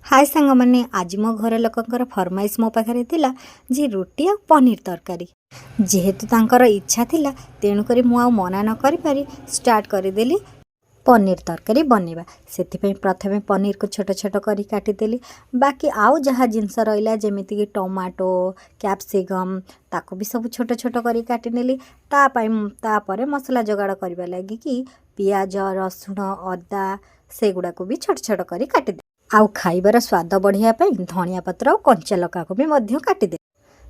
हाय सांग मैंने आज मो घर लोकंकर फरमाइश मो पाखे थिला जे रोटी आ पनीर तरकारी जेहेतु तांकर इच्छा थिला तेणुकरी मु आ मना न करि पारि स्टार्ट करदेली पनीर तरकारी बनवा से प्रथमे पनीर को छोट छोट करी काटिदेली। बाकी आउ जहाँ जिनस रहा जमीक टमाटो कैप्सिकम ताको भी सब छोट छोट करी काटिनेली। तापर मसला जोगाड़ करने लगी कि पियाज रसुण अदा से गुड़ा को भी छोट छोट करी काटिदे। आउ खाइबार स्वाद बढ़िया धनिया पत्र और कंचा लका को भी मध्य काटिदे।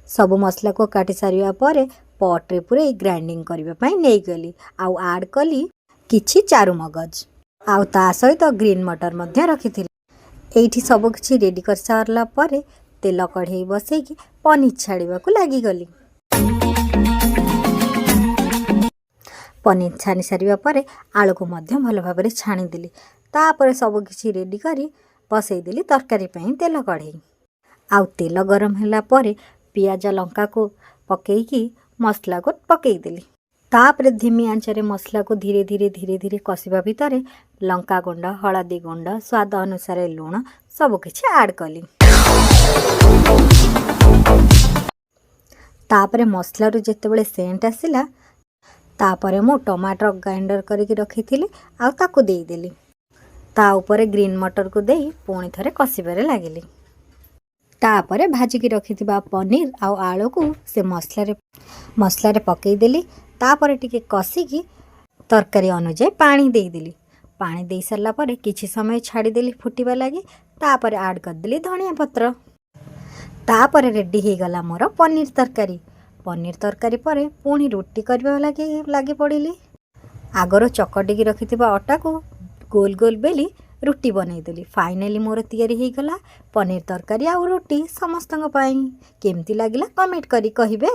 सब मसला को काटी सारिया पर पट्रे पूरे ग्राइंडिंग करने नहीं गली। आउ आड कली किछि चारु मगज आउ ता सहित ग्रीन मटर मध्य रखिथिले। एठी सब किछि रेडी कर सारला पर तेल कढ़ई बसैकी पनीर छाड़िबा को लागी गली। पनीर छानी सारिबा पर आलू को मध्य भल भाबरे छाणी देली। तापर सब किछि रेडी करी बसई देली तरकारी पई तेल कढ़ई। आउ तेल गरम होला पर पियाज लंका को पकेईकी मसला को पकेई देली। तापर धीमी आंचरे मसला को धीरे धीरे कषिबा भितर लंका गुंड हलदी गुंड स्वाद अनुसार लुण सब किछि ऐड कली। तापर मसला रू जेतेबेले सेंट आसिला तापर मु टमाटर ग्राइंडर करके रखिथिली आ ताको देई देली। ता ऊपर ग्रीन मटर को देई पुणी थरे कषिबारे लागिली। तापर भाजिकी रखिथिबा पनीर आ आलू को से मसला रे पकेई देली। तापर टिके कषिकी तरकारी अनुसार पानी दे देली। पानी दे सारा पर किछि समय छाड़ी देली फुटिबा लगी। तापर ऐड कर देली धनिया पत्र। तापर रेडी हो गला मोर पनीर तरकारी। पनीर तरकारी पर पुणी रोटी करबा लगी पड़िली। आगर चकटिकी रखिथिबा अटा को गोल गोल बेली रोटी बनई देली। फाइनली मोर तैयारी हो गला पनीर तरकारी आ रोटी समस्तंग पाई। केमती लागिला कमेंट करी कहिबे।